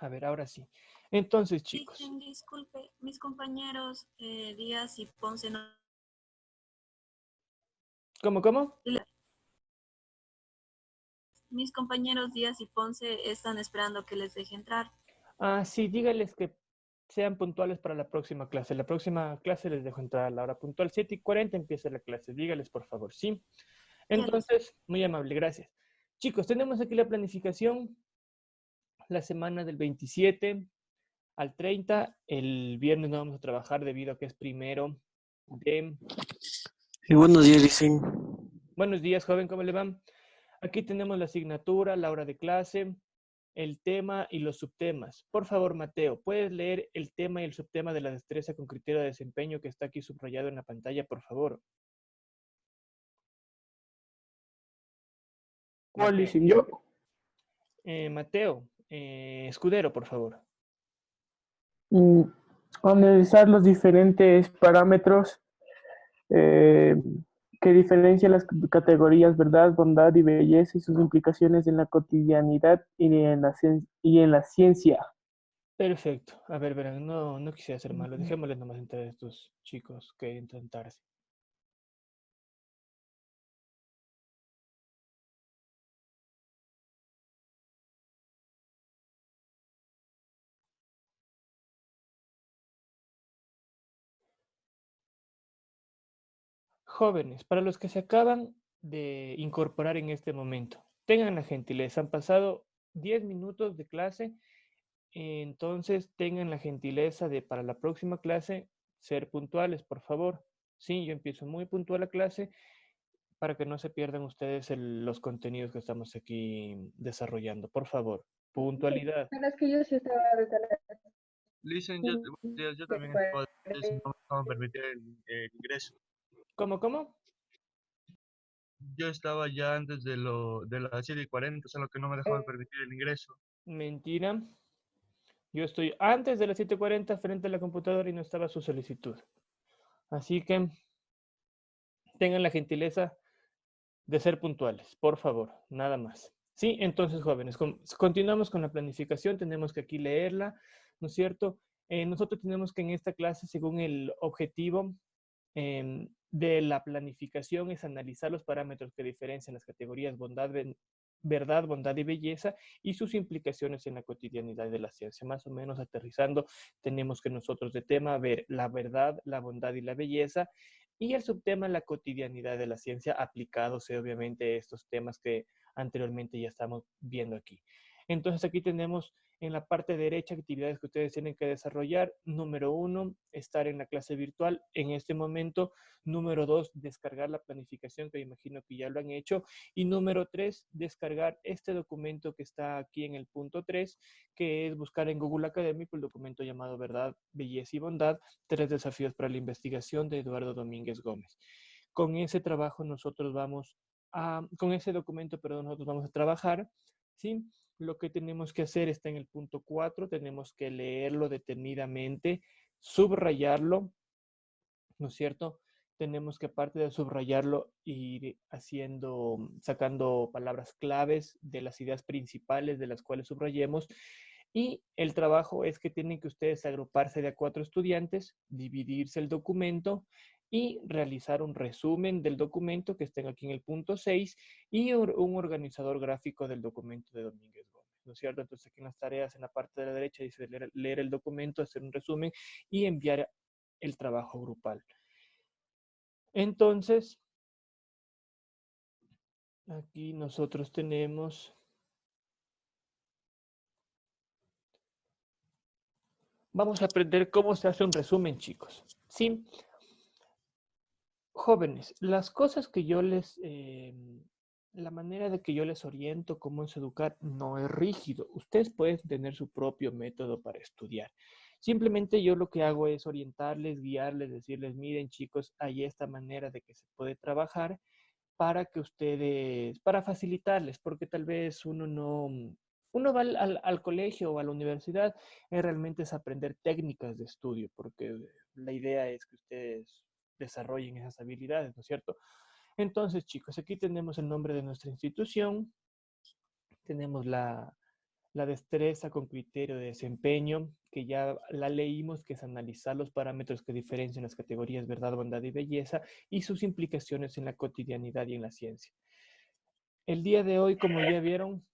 A ver, ahora sí. Entonces, chicos. Dicen, disculpe, mis compañeros Díaz y Ponce no... ¿Cómo? Mis compañeros Díaz y Ponce están esperando que les deje entrar. Ah, sí, dígales que sean puntuales para la próxima clase. La próxima clase les dejo entrar a la hora puntual. 7:40 empieza la clase. Dígales, por favor, ¿sí? Ya les... Entonces, muy amable, gracias. Chicos, tenemos aquí la planificación. La semana del 27 al 30. El viernes no vamos a trabajar debido a que es primero de... Buenos días, dicen. Buenos días, joven, ¿cómo le van? Aquí tenemos la asignatura, la hora de clase, el tema y los subtemas. Por favor, Mateo, ¿puedes leer el tema y el subtema de la destreza con criterio de desempeño que está aquí subrayado en la pantalla, por favor? ¿Cuál Mateo. dicen yo? Mateo, Escudero, por favor. Mm, Analizar los diferentes parámetros eh, que diferencian las categorías verdad, bondad y belleza y sus implicaciones en la cotidianidad y en la ciencia. Perfecto. A ver, verán, no quisiera ser malo. Dejémosles nomás entrar a estos chicos que entran tarde. Jóvenes, para los que se acaban de incorporar en este momento, tengan la gentileza, han pasado 10 minutos de clase, entonces tengan la gentileza de para la próxima clase ser puntuales, por favor. Sí, yo empiezo muy puntual la clase para que no se pierdan ustedes los contenidos que estamos aquí desarrollando. Por favor, puntualidad. Pero es que yo sí estaba desde las Listen, yo también estaba, si 5:40. no me estaban permitiendo el ingreso. ¿Cómo? Yo estaba ya antes de las 7:40, solo que no me dejaban permitir el ingreso. Mentira. Yo estoy antes de las 7:40 frente a la computadora y no estaba su solicitud. Así que tengan la gentileza de ser puntuales, por favor, nada más. Sí, entonces, jóvenes, continuamos con la planificación, tenemos que aquí leerla, ¿no es cierto? Nosotros tenemos que en esta clase, según el objetivo de la planificación, es analizar los parámetros que diferencian las categorías verdad, bondad y belleza y sus implicaciones en la cotidianidad de la ciencia. Más o menos aterrizando, tenemos que nosotros de tema ver la verdad, la bondad y la belleza, y el subtema la cotidianidad de la ciencia aplicados obviamente estos temas que anteriormente ya estamos viendo aquí. Entonces aquí tenemos en la parte derecha actividades que ustedes tienen que desarrollar. Número 1, estar en la clase virtual en este momento. Número 2, descargar la planificación, que imagino que ya lo han hecho. Y número 3, descargar este documento que está aquí en el punto 3, que es buscar en Google Académico el documento llamado Verdad, Belleza y Bondad, 3 desafíos para la investigación de Eduardo Domínguez Gómez. Con ese trabajo nosotros vamos con ese documento, perdón, nosotros vamos a trabajar, ¿sí? Lo que tenemos que hacer está en el punto 4, tenemos que leerlo detenidamente, subrayarlo, ¿no es cierto? Tenemos que, aparte de subrayarlo, ir sacando palabras claves de las ideas principales de las cuales subrayemos. Y el trabajo es que tienen que ustedes agruparse de a 4 estudiantes, dividirse el documento y realizar un resumen del documento que estén aquí en el punto 6 y un organizador gráfico del documento de Domínguez Gómez, ¿no es cierto? Entonces aquí en las tareas, en la parte de la derecha, dice leer el documento, hacer un resumen y enviar el trabajo grupal. Entonces, aquí nosotros tenemos... Vamos a aprender cómo se hace un resumen, chicos. ¿Sí? Jóvenes, las cosas que yo la manera de que yo les oriento cómo es educar no es rígido. Ustedes pueden tener su propio método para estudiar. Simplemente yo lo que hago es orientarles, guiarles, decirles, miren chicos, hay esta manera de que se puede trabajar para que ustedes, para facilitarles, porque tal vez uno va al colegio o a la universidad, realmente es aprender técnicas de estudio, porque la idea es que ustedes desarrollen esas habilidades, ¿no es cierto? Entonces, chicos, aquí tenemos el nombre de nuestra institución, tenemos La destreza con criterio de desempeño, que ya la leímos, que es analizar los parámetros que diferencian las categorías verdad, bondad y belleza y sus implicaciones en la cotidianidad y en la ciencia. El día de hoy, como ya vieron,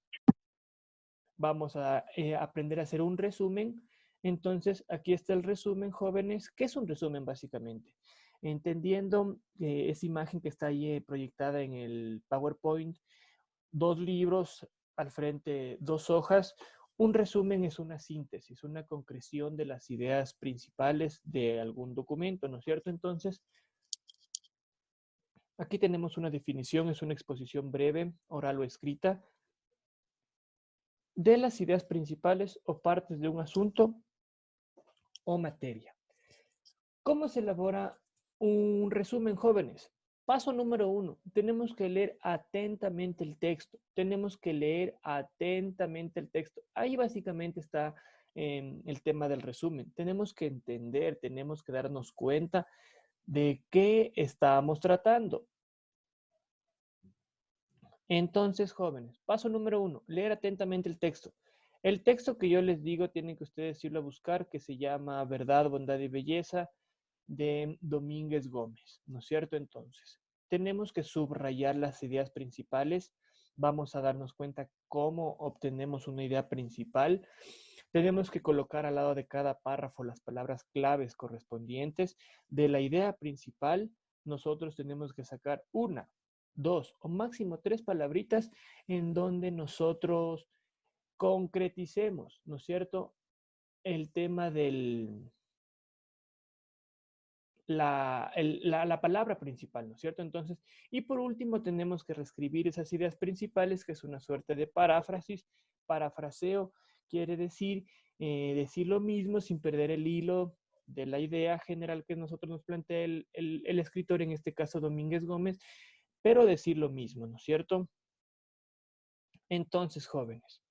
vamos a aprender a hacer un resumen. Entonces, aquí está el resumen, jóvenes. ¿Qué es un resumen, básicamente? Entendiendo esa imagen que está ahí proyectada en el PowerPoint, 2 libros al frente, 2 hojas. Un resumen es una síntesis, una concreción de las ideas principales de algún documento, ¿no es cierto? Entonces, aquí tenemos una definición, es una exposición breve, oral o escrita, de las ideas principales o partes de un asunto o materia. ¿Cómo se elabora un resumen, jóvenes? Paso número 1, tenemos que leer atentamente el texto. Tenemos que leer atentamente el texto. Ahí básicamente está el tema del resumen. Tenemos que entender, tenemos que darnos cuenta de qué estamos tratando. Entonces, jóvenes, paso número 1, leer atentamente el texto. El texto que yo les digo, tienen que ustedes irlo a buscar, que se llama Verdad, Bondad y Belleza, de Domínguez Gómez, ¿no es cierto? Entonces, tenemos que subrayar las ideas principales. Vamos a darnos cuenta cómo obtenemos una idea principal. Tenemos que colocar al lado de cada párrafo las palabras claves correspondientes. De la idea principal, nosotros tenemos que sacar 1, 2 o máximo 3 palabritas en donde nosotros concreticemos, ¿no es cierto? El tema del la palabra principal, ¿no es cierto? Entonces, y por último tenemos que reescribir esas ideas principales, que es una suerte de paráfrasis. Parafraseo quiere decir decir lo mismo sin perder el hilo de la idea general que nosotros nos plantea el escritor, en este caso Domínguez Gómez, pero decir lo mismo, ¿no es cierto? Entonces, jóvenes,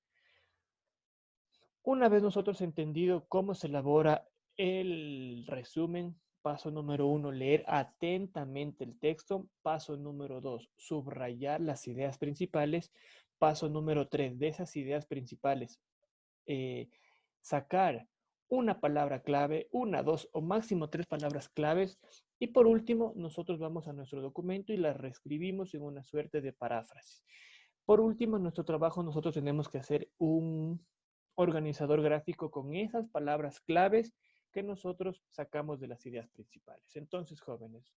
una vez nosotros entendido cómo se elabora el resumen, paso número 1, leer atentamente el texto. Paso número 2, subrayar las ideas principales. Paso número 3, de esas ideas principales, sacar una palabra clave, 1, 2 o máximo 3 palabras claves. Y por último, nosotros vamos a nuestro documento y las reescribimos en una suerte de paráfrasis. Por último, en nuestro trabajo nosotros tenemos que hacer un organizador gráfico con esas palabras claves que nosotros sacamos de las ideas principales. Entonces, jóvenes,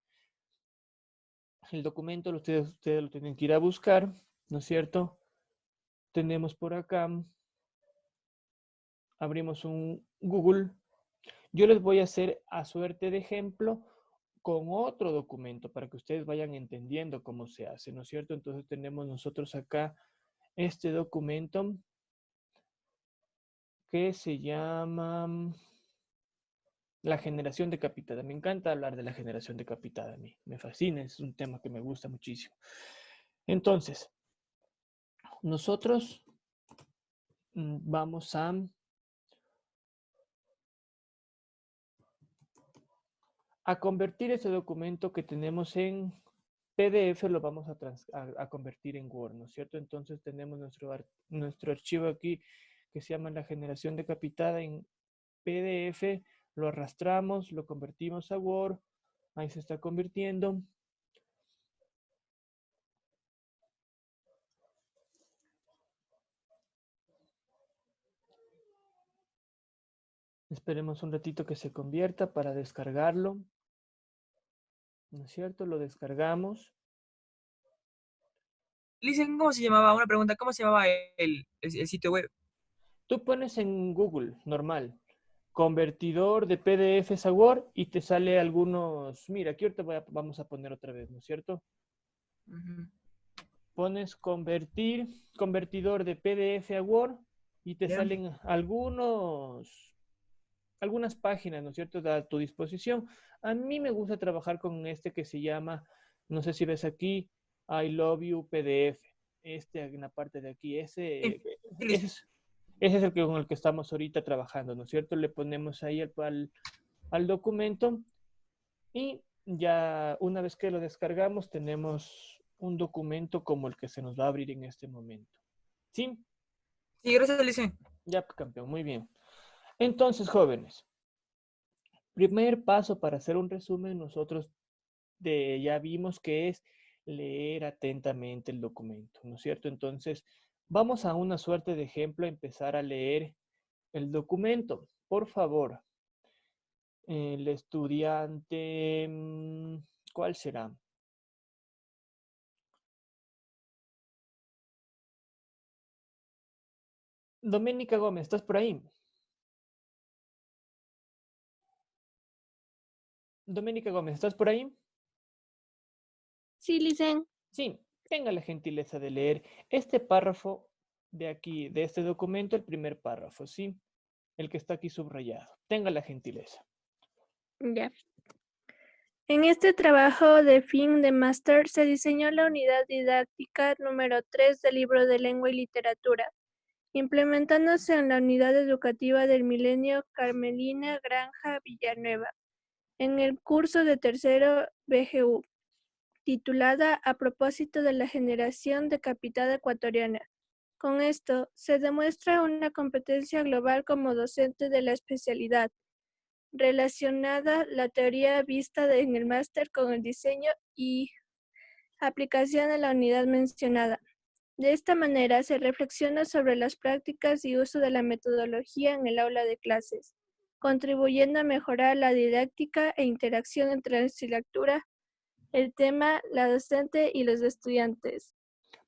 el documento ustedes lo tienen que ir a buscar, ¿no es cierto? Tenemos por acá, abrimos un Google. Yo les voy a hacer a suerte de ejemplo con otro documento para que ustedes vayan entendiendo cómo se hace, ¿no es cierto? Entonces tenemos nosotros acá este documento que se llama la generación decapitada. Me encanta hablar de la generación decapitada a mí. Me fascina, es un tema que me gusta muchísimo. Entonces, nosotros vamos a convertir ese documento que tenemos en PDF, lo vamos a convertir en Word, ¿no es cierto? Entonces tenemos nuestro archivo aquí que se llama la generación decapitada en PDF, lo arrastramos, lo convertimos a Word, ahí se está convirtiendo. Esperemos un ratito que se convierta para descargarlo, ¿no es cierto? Lo descargamos. Listen, ¿cómo se llamaba? Una pregunta, ¿cómo se llamaba el sitio web? Tú pones en Google, normal, convertidor de PDFs a Word y te sale algunos, mira, aquí ahorita vamos a poner otra vez, ¿no es cierto? Pones convertidor de PDF a Word y te salen algunas páginas, ¿no es cierto?, a tu disposición. A mí me gusta trabajar con este que se llama, no sé si ves aquí, I Love You PDF. En la parte de aquí, ese es el que con el que estamos ahorita trabajando, ¿no es cierto? Le ponemos ahí al documento y ya una vez que lo descargamos tenemos un documento como el que se nos va a abrir en este momento. ¿Sí? Sí, gracias, Lice. Ya, campeón, muy bien. Entonces, jóvenes, primer paso para hacer un resumen, nosotros ya vimos que es leer atentamente el documento, ¿no es cierto? Entonces, vamos a una suerte de ejemplo, a empezar a leer el documento. Por favor, el estudiante, ¿cuál será? Doménica Gómez, ¿estás por ahí? Doménica Gómez, ¿estás por ahí? Sí, Licen. Sí, tenga la gentileza de leer este párrafo de aquí, de este documento, el primer párrafo, ¿sí? El que está aquí subrayado. Tenga la gentileza. Ya. En este trabajo de fin de máster se diseñó la unidad didáctica número 3 del libro de lengua y literatura, implementándose en la unidad educativa del Milenio Carmelina Granja Villanueva, en el curso de tercero BGU, titulada A propósito de la generación decapitada ecuatoriana. Con esto, se demuestra una competencia global como docente de la especialidad, relacionada la teoría vista en el máster con el diseño y aplicación de la unidad mencionada. De esta manera, se reflexiona sobre las prácticas y uso de la metodología en el aula de clases, contribuyendo a mejorar la didáctica e interacción entre la asignatura, el tema, la docente y los estudiantes.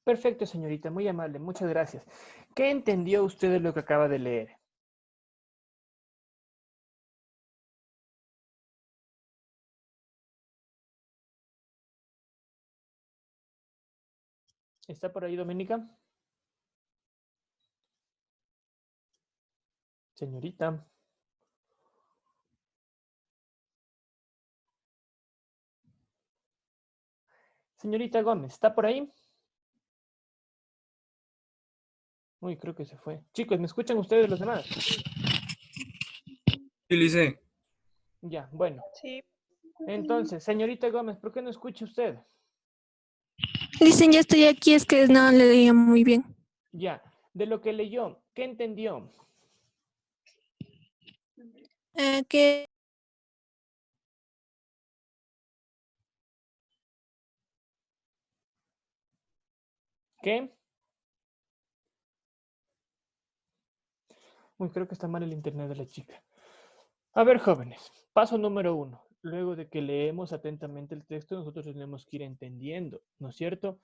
Perfecto, señorita, muy amable, muchas gracias. ¿Qué entendió usted de lo que acaba de leer? ¿Está por ahí, Doménica? Señorita. Señorita Gómez, ¿está por ahí? Uy, creo que se fue. Chicos, ¿me escuchan ustedes los demás? Sí, Lice. Ya, bueno. Sí. Entonces, señorita Gómez, ¿por qué no escucha usted? Dicen, ya estoy aquí, es que no le leía muy bien. Ya, de lo que leyó, ¿qué entendió? Que ¿Qué? Uy, creo que está mal el internet de la chica. A ver, jóvenes, paso número 1. Luego de que leemos atentamente el texto, nosotros tenemos que ir entendiendo, ¿no es cierto?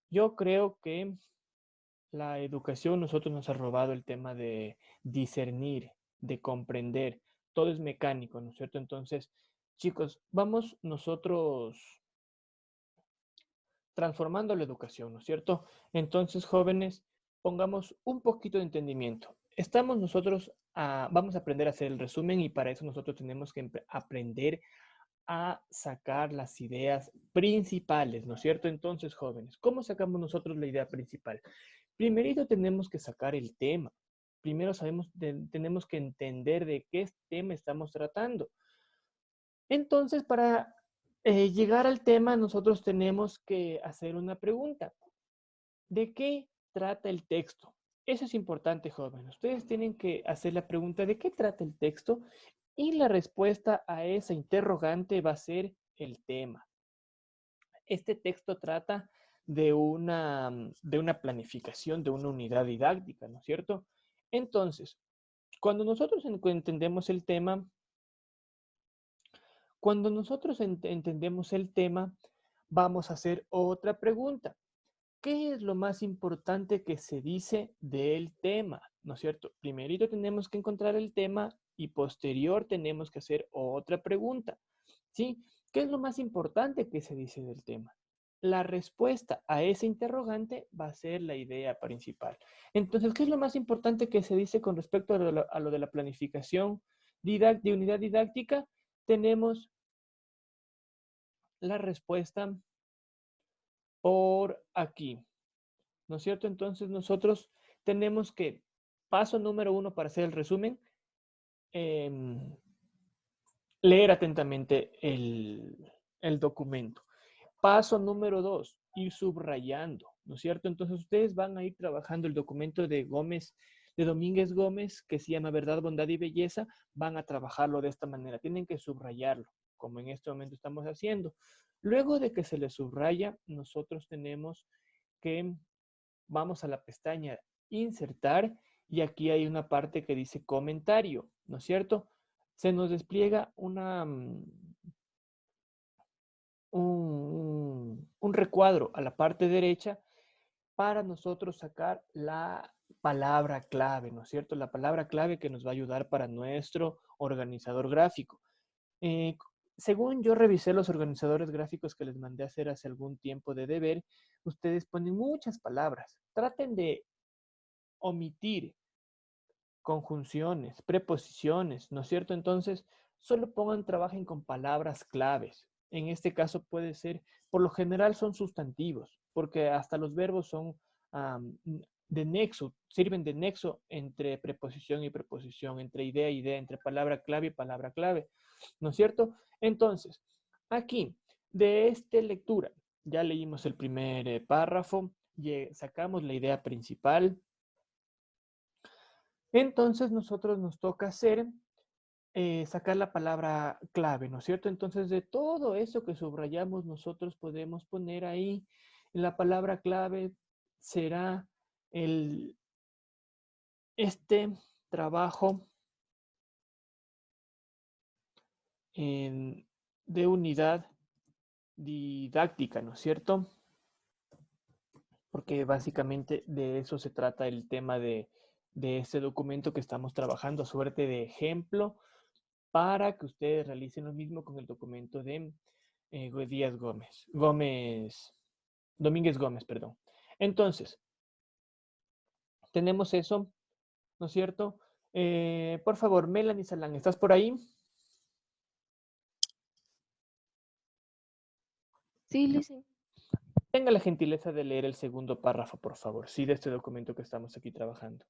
Yo creo que la educación nosotros nos ha robado el tema de discernir, de comprender. Todo es mecánico, ¿no es cierto? Entonces, chicos, vamos nosotros transformando la educación, ¿no es cierto? Entonces, jóvenes, pongamos un poquito de entendimiento. Estamos nosotros, vamos a aprender a hacer el resumen y para eso nosotros tenemos que aprender a sacar las ideas principales, ¿no es cierto? Entonces, jóvenes, ¿cómo sacamos nosotros la idea principal? Primerito tenemos que sacar el tema. Primero tenemos que entender de qué tema estamos tratando. Entonces, para llegar al tema, nosotros tenemos que hacer una pregunta. ¿De qué trata el texto? Eso es importante, jóvenes. Ustedes tienen que hacer la pregunta ¿de qué trata el texto? Y la respuesta a esa interrogante va a ser el tema. Este texto trata de una planificación, de una unidad didáctica, ¿no es cierto? Entonces, cuando nosotros entendemos el tema, vamos a hacer otra pregunta. ¿Qué es lo más importante que se dice del tema? ¿No es cierto? Primerito tenemos que encontrar el tema y posterior tenemos que hacer otra pregunta. ¿Sí? ¿Qué es lo más importante que se dice del tema? La respuesta a ese interrogante va a ser la idea principal. Entonces, ¿qué es lo más importante que se dice con respecto a lo de la planificación de unidad didáctica? Tenemos la respuesta por aquí, ¿no es cierto? Entonces, nosotros tenemos que, paso número 1 para hacer el resumen, leer atentamente el documento. Paso número 2, ir subrayando, ¿no es cierto? Entonces ustedes van a ir trabajando el documento de Gómez de Domínguez Gómez, que se llama Verdad, Bondad y Belleza, van a trabajarlo de esta manera. Tienen que subrayarlo, como en este momento estamos haciendo. Luego de que se le subraya, nosotros tenemos que vamos a la pestaña Insertar y aquí hay una parte que dice Comentario, ¿no es cierto? Se nos despliega un recuadro a la parte derecha para nosotros sacar la palabra clave, ¿no es cierto? La palabra clave que nos va a ayudar para nuestro organizador gráfico. Según yo revisé los organizadores gráficos que les mandé a hacer hace algún tiempo de deber, ustedes ponen muchas palabras. Traten de omitir conjunciones, preposiciones, ¿no es cierto? Entonces, solo trabajen con palabras claves. En este caso puede ser, por lo general son sustantivos, porque hasta los verbos son de nexo, sirven de nexo entre preposición y preposición, entre idea y idea, entre palabra clave y palabra clave, ¿no es cierto? Entonces, aquí, de esta lectura, ya leímos el primer párrafo, sacamos la idea principal. Entonces, nosotros nos toca hacer, sacar la palabra clave, ¿no es cierto? Entonces, de todo eso que subrayamos, nosotros podemos poner ahí, la palabra clave será este trabajo de unidad didáctica, ¿no es cierto? Porque básicamente de eso se trata el tema de este documento que estamos trabajando, suerte de ejemplo, para que ustedes realicen lo mismo con el documento de Domínguez Gómez, perdón. Entonces, tenemos eso, ¿no es cierto? Por favor, Melanie Salán, ¿estás por ahí? Sí, Lizzy. Tenga la gentileza de leer el segundo párrafo, por favor, sí, de este documento que estamos aquí trabajando.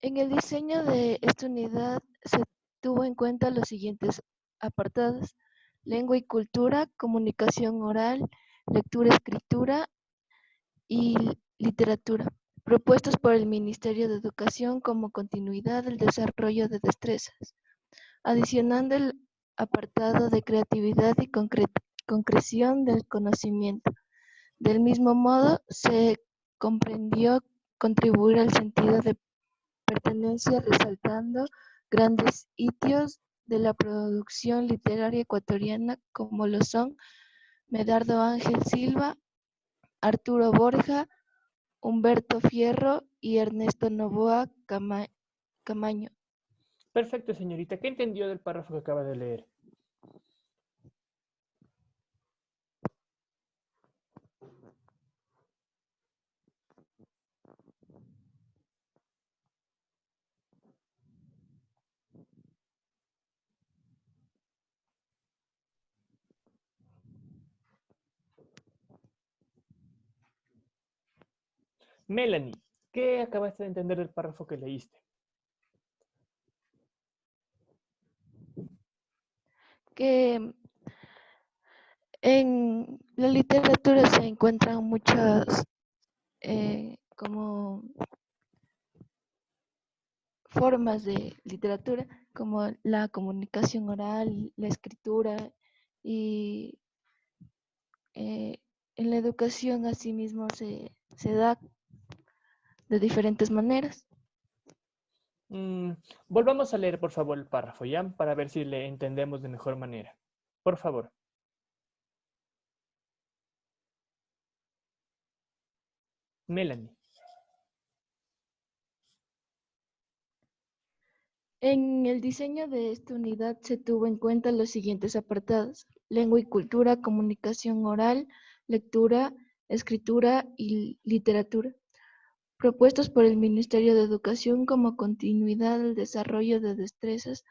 En el diseño de esta unidad se tuvo en cuenta los siguientes apartados: lengua y cultura, comunicación oral, lectura, escritura y literatura, propuestos por el Ministerio de Educación como continuidad del desarrollo de destrezas, adicionando el apartado de creatividad y concreción del conocimiento. Del mismo modo, se comprendió contribuir al sentido de pertenencia, resaltando grandes hitos de la producción literaria ecuatoriana como lo son Medardo Ángel Silva, Arturo Borja, Humberto Fierro y Ernesto Noboa Camaño. Perfecto, señorita. ¿Qué entendió del párrafo que acaba de leer? Melanie, ¿qué acabaste de entender del párrafo que leíste? Que en la literatura se encuentran muchas como formas de literatura, como la comunicación oral, la escritura y en la educación asimismo se da de diferentes maneras. Volvamos a leer, por favor, el párrafo, ¿ya? Para ver si le entendemos de mejor manera. Por favor. Melanie. En el diseño de esta unidad se tuvo en cuenta los siguientes apartados: lengua y cultura, comunicación oral, lectura, escritura y literatura, propuestos por el Ministerio de Educación como continuidad del desarrollo de destrezas,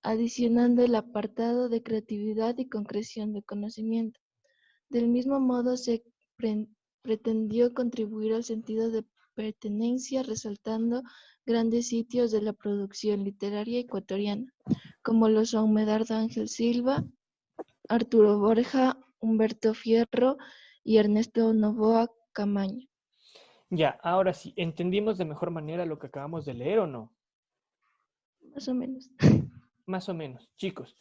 adicionando el apartado de creatividad y concreción de conocimiento. Del mismo modo, se pretendió contribuir al sentido de pertenencia, resaltando grandes sitios de la producción literaria ecuatoriana, como lo son Medardo Ángel Silva, Arturo Borja, Humberto Fierro y Ernesto Novoa Camaño. Ya, ahora sí, ¿entendimos de mejor manera lo que acabamos de leer o no? Más o menos. Más o menos, chicos.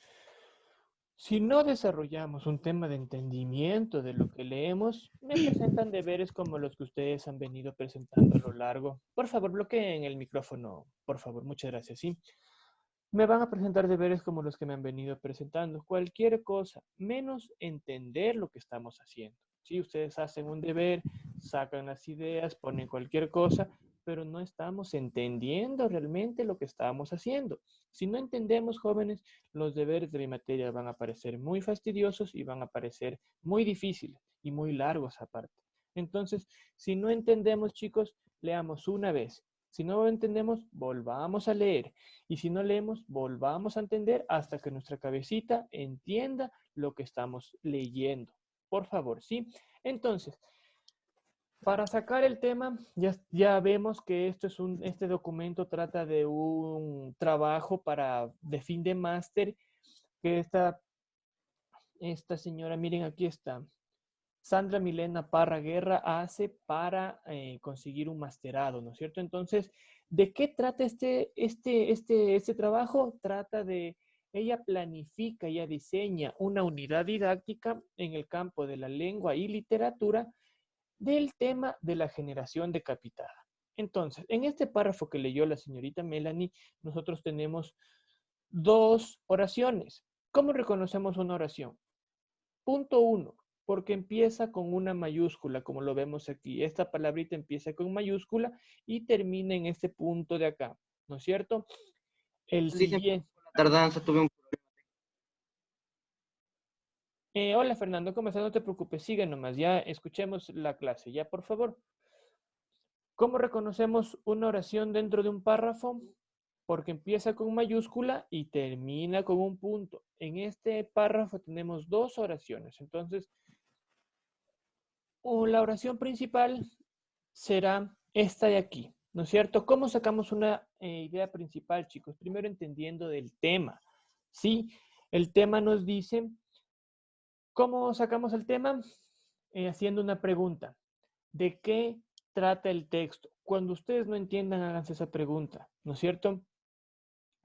Si no desarrollamos un tema de entendimiento de lo que leemos, me presentan deberes como los que ustedes han venido presentando a lo largo. Por favor, bloqueen el micrófono, por favor, muchas gracias, ¿sí? Me van a presentar deberes como los que me han venido presentando. Cualquier cosa, menos entender lo que estamos haciendo. Si ustedes hacen un deber, sacan las ideas, ponen cualquier cosa, pero no estamos entendiendo realmente lo que estamos haciendo. Si no entendemos, jóvenes, los deberes de mi materia van a parecer muy fastidiosos y van a parecer muy difíciles y muy largos aparte. Entonces, si no entendemos, chicos, leamos una vez. Si no entendemos, volvamos a leer. Y si no leemos, volvamos a entender hasta que nuestra cabecita entienda lo que estamos leyendo. Por favor, ¿sí? Entonces, para sacar el tema, ya vemos que este documento trata de un trabajo de fin de máster que esta señora, miren, aquí está, Sandra Milena Parra Guerra hace para conseguir un masterado, ¿no es cierto? Entonces, ¿de qué trata este trabajo? Trata de, ella planifica, ella diseña una unidad didáctica en el campo de la lengua y literatura del tema de la generación decapitada. Entonces, en este párrafo que leyó la señorita Melanie, nosotros tenemos dos oraciones. ¿Cómo reconocemos una oración? Punto 1, porque empieza con una mayúscula, como lo vemos aquí. Esta palabrita empieza con mayúscula y termina en este punto de acá, ¿no es cierto? El siguiente. Tardanza, tuve un... Hola Fernando, ¿cómo estás? No te preocupes, sigue nomás, ya escuchemos la clase, ya por favor. ¿Cómo reconocemos una oración dentro de un párrafo? Porque empieza con mayúscula y termina con un punto. En este párrafo tenemos dos oraciones, entonces la oración principal será esta de aquí, ¿no es cierto? ¿Cómo sacamos una idea principal, chicos? Primero entendiendo del tema, ¿sí? El tema nos dice, ¿cómo sacamos el tema? Haciendo una pregunta. ¿De qué trata el texto? Cuando ustedes no entiendan, háganse esa pregunta, ¿no es cierto?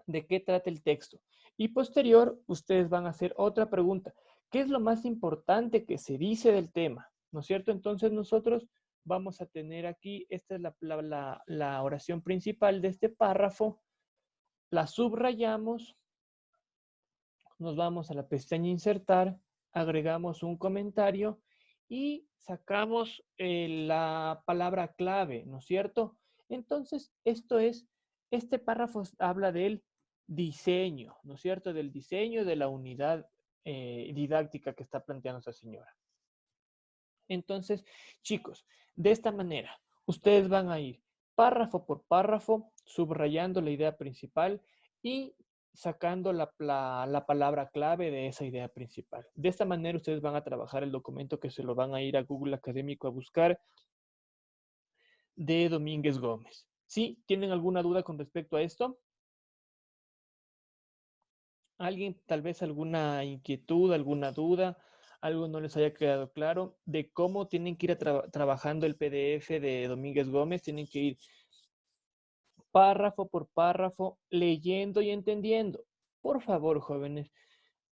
¿De qué trata el texto? Y posterior, ustedes van a hacer otra pregunta. ¿Qué es lo más importante que se dice del tema? ¿No es cierto? Entonces nosotros vamos a tener aquí, esta es la oración principal de este párrafo, la subrayamos, nos vamos a la pestaña insertar, agregamos un comentario y sacamos la palabra clave, ¿no es cierto? Entonces, este párrafo habla del diseño, ¿no es cierto? Del diseño de la unidad didáctica que está planteando esta señora. Entonces, chicos, de esta manera, ustedes van a ir párrafo por párrafo, subrayando la idea principal y sacando la palabra clave de esa idea principal. De esta manera, ustedes van a trabajar el documento que se lo van a ir a Google Académico a buscar de Domínguez Gómez. ¿Sí? ¿Tienen alguna duda con respecto a esto? ¿Alguien, tal vez alguna inquietud, alguna duda? Algo no les haya quedado claro de cómo tienen que ir trabajando el PDF de Domínguez Gómez. Tienen que ir párrafo por párrafo, leyendo y entendiendo. Por favor, jóvenes,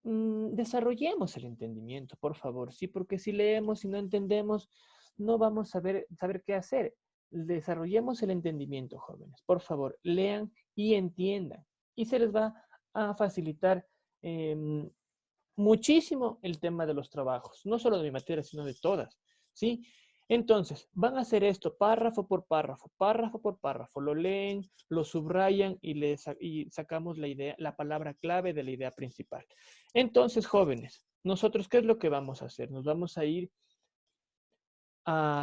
desarrollemos el entendimiento, por favor. Sí, porque si leemos y no entendemos, no vamos a saber qué hacer. Desarrollemos el entendimiento, jóvenes. Por favor, lean y entiendan. Y se les va a facilitar muchísimo el tema de los trabajos, no solo de mi materia, sino de todas, ¿sí? Entonces, van a hacer esto párrafo por párrafo, lo leen, lo subrayan y sacamos la idea, la palabra clave de la idea principal. Entonces, jóvenes, nosotros, ¿qué es lo que vamos a hacer? Nos vamos a ir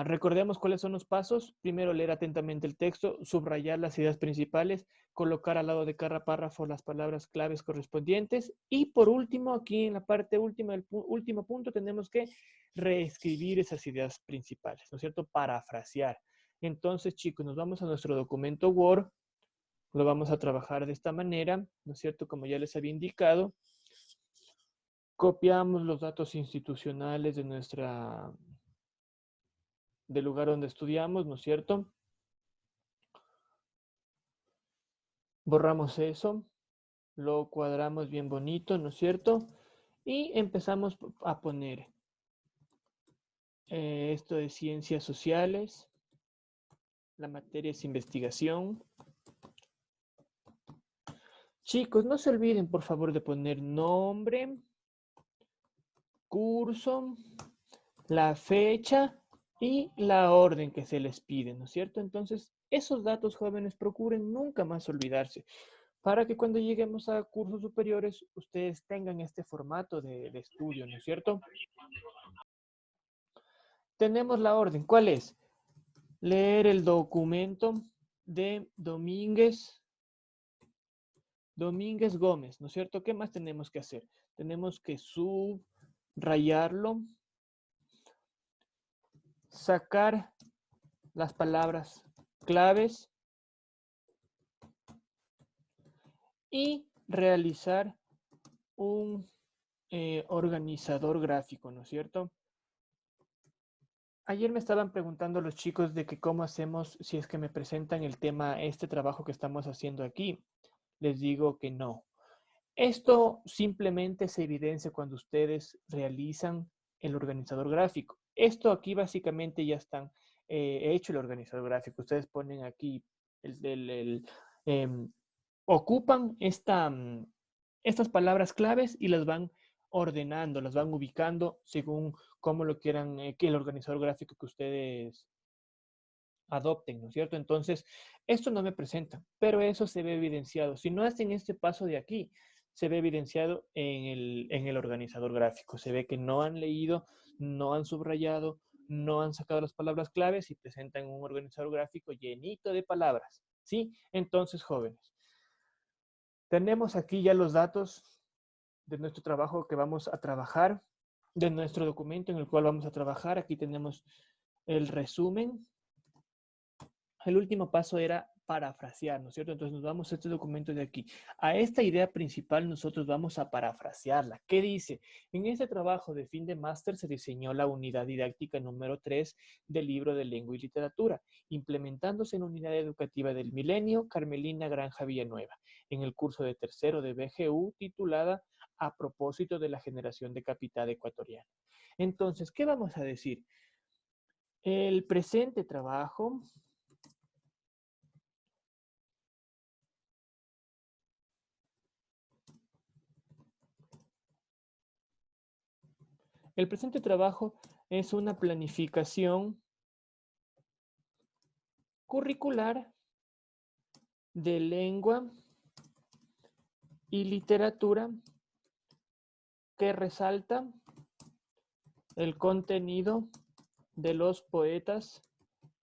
recordemos cuáles son los pasos. Primero, leer atentamente el texto, subrayar las ideas principales, colocar al lado de cada párrafo las palabras claves correspondientes. Y por último, aquí en la parte última, el último punto, tenemos que reescribir esas ideas principales, ¿no es cierto? Parafrasear. Entonces, chicos, nos vamos a nuestro documento Word. Lo vamos a trabajar de esta manera, ¿no es cierto? Como ya les había indicado. Copiamos los datos institucionales de nuestra del lugar donde estudiamos, ¿no es cierto? Borramos eso, lo cuadramos bien bonito, ¿no es cierto? Y empezamos a poner esto de ciencias sociales, la materia es investigación. Chicos, no se olviden, por favor, de poner nombre, curso, la fecha y la orden que se les pide, ¿no es cierto? Entonces, esos datos, jóvenes, procuren nunca más olvidarse, para que cuando lleguemos a cursos superiores, ustedes tengan este formato de estudio, ¿no es cierto? Tenemos la orden. ¿Cuál es? Leer el documento de Domínguez Gómez, ¿no es cierto? ¿Qué más tenemos que hacer? Tenemos que subrayarlo, sacar las palabras claves y realizar un organizador gráfico, ¿no es cierto? Ayer me estaban preguntando los chicos de que cómo hacemos si es que me presentan el tema, este trabajo que estamos haciendo aquí. Les digo que no. Esto simplemente se evidencia cuando ustedes realizan el organizador gráfico. Esto aquí básicamente ya están hecho el organizador gráfico. Ustedes ponen aquí, ocupan estas palabras claves y las van ordenando, las van ubicando según cómo lo quieran, que el organizador gráfico que ustedes adopten, ¿no es cierto? Entonces, esto no me presenta, pero eso se ve evidenciado. Si no hacen este paso de aquí, se ve evidenciado en el organizador gráfico. Se ve que no han leído, no han subrayado, no han sacado las palabras claves y presentan un organizador gráfico llenito de palabras, ¿sí? Entonces, jóvenes, tenemos aquí ya los datos de nuestro trabajo que vamos a trabajar, de nuestro documento en el cual vamos a trabajar. Aquí tenemos el resumen. El último paso era parafrasear, ¿no es cierto? Entonces nos vamos a este documento de aquí. A esta idea principal nosotros vamos a parafrasearla. ¿Qué dice? En este trabajo de fin de máster se diseñó la unidad didáctica número 3 del libro de lengua y literatura, implementándose en la unidad educativa del milenio Carmelina Granja Villanueva, en el curso de tercero de BGU titulada A propósito de la generación de capital ecuatoriana. Entonces, ¿qué vamos a decir? El presente trabajo es una planificación curricular de lengua y literatura que resalta el contenido de los poetas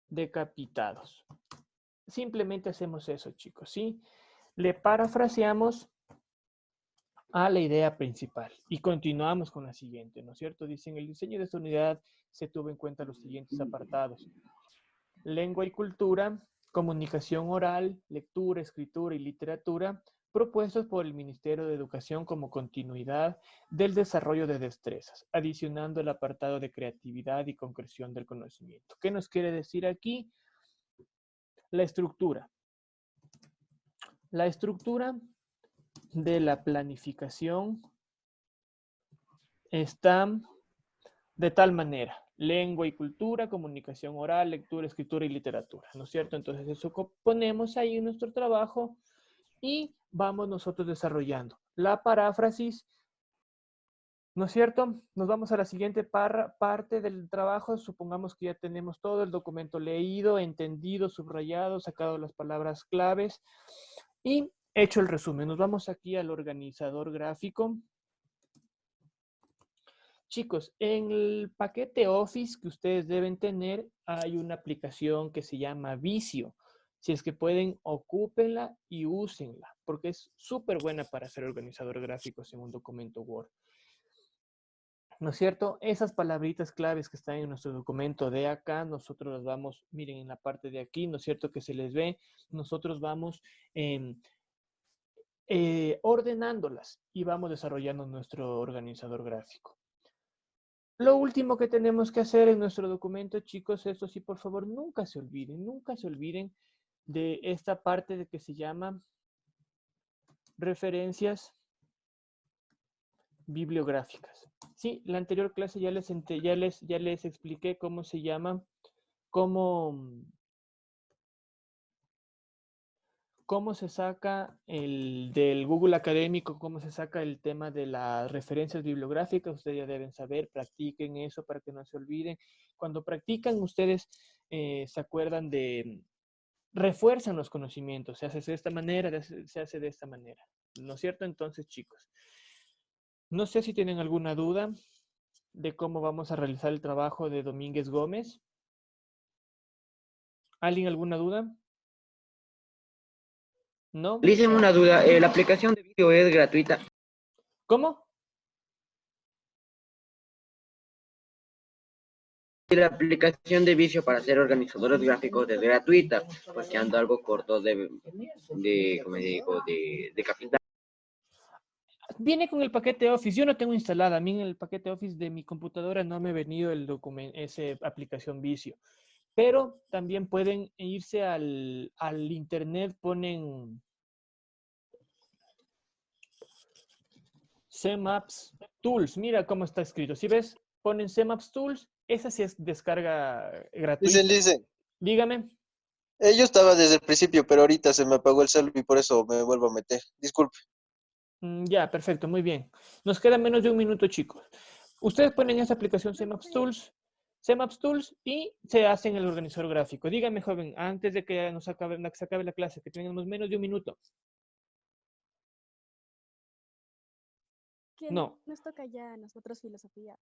decapitados. Simplemente hacemos eso, chicos, ¿sí? Le parafraseamos a la idea principal y continuamos con la siguiente, ¿no es cierto? Dicen, el diseño de esta unidad se tuvo en cuenta los siguientes apartados: lengua y cultura, comunicación oral, lectura, escritura y literatura, propuestos por el Ministerio de Educación como continuidad del desarrollo de destrezas, adicionando el apartado de creatividad y concreción del conocimiento. ¿Qué nos quiere decir aquí? La estructura. La estructura de la planificación está de tal manera: lengua y cultura, comunicación oral, lectura, escritura y literatura, ¿no es cierto? Entonces eso ponemos ahí en nuestro trabajo y vamos nosotros desarrollando la paráfrasis, ¿no es cierto? Nos vamos a la siguiente parte del trabajo. Supongamos que ya tenemos todo el documento leído, entendido, subrayado, sacado las palabras claves y hecho el resumen. Nos vamos aquí al organizador gráfico. Chicos, en el paquete Office que ustedes deben tener, hay una aplicación que se llama Visio. Si es que pueden, ocúpenla y úsenla, porque es súper buena para hacer organizador gráficos en un documento Word. ¿No es cierto? Esas palabritas claves que están en nuestro documento de acá, nosotros las vamos, miren en la parte de aquí, ¿no es cierto? Que se les ve, nosotros vamos ordenándolas y vamos desarrollando nuestro organizador gráfico. Lo último que tenemos que hacer en nuestro documento, chicos, esto sí, por favor, nunca se olviden de esta parte de que se llama referencias bibliográficas. Sí, la anterior clase ya les expliqué cómo se llama, cómo se saca del Google Académico, cómo se saca el tema de las referencias bibliográficas. Ustedes ya deben saber, practiquen eso para que no se olviden. Cuando practican, ustedes se acuerdan refuerzan los conocimientos. Se hace de esta manera, se hace de esta manera. ¿No es cierto? Entonces, chicos, no sé si tienen alguna duda de cómo vamos a realizar el trabajo de Domínguez Gómez. ¿Alguien alguna duda? ¿No? Líceme una duda, ¿la aplicación de vídeo es gratuita? ¿Cómo? La aplicación de Visio para ser organizadores gráficos es gratuita, porque ando algo corto como digo, de capital. Viene con el paquete Office. Yo no tengo instalada. A mí en el paquete Office de mi computadora no me ha venido el documento, esa aplicación Visio. Pero también pueden irse al internet, ponen CMapS Tools. Mira cómo está escrito. ¿Sí ves? Ponen CMapS Tools. Esa sí es descarga gratuita. Dicen. Dígame. Yo estaba desde el principio, pero ahorita se me apagó el celular y por eso me vuelvo a meter. Disculpe. Ya, perfecto, muy bien. Nos queda menos de un minuto, chicos. Ustedes ponen esa aplicación CMapS Tools y se hacen el organizador gráfico. Dígame, joven, antes de que se acabe la clase, que tengamos menos de un minuto. Que No. nos toca ya a nosotros filosofía.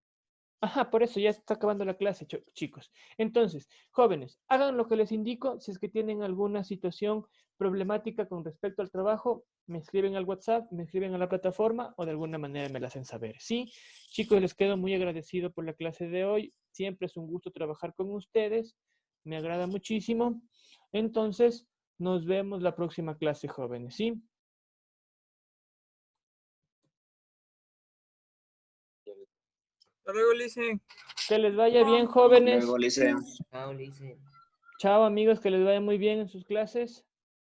Ajá, por eso ya está acabando la clase, chicos. Entonces, jóvenes, hagan lo que les indico. Si es que tienen alguna situación problemática con respecto al trabajo, me escriben al WhatsApp, me escriben a la plataforma o de alguna manera me la hacen saber. Sí, chicos, les quedo muy agradecido por la clase de hoy. Siempre es un gusto trabajar con ustedes. Me agrada muchísimo. Entonces, nos vemos la próxima clase, jóvenes, ¿sí? Hasta luego, Lice. Que les vaya bien, jóvenes. Luego, Lice. Chao, amigos, que les vaya muy bien en sus clases.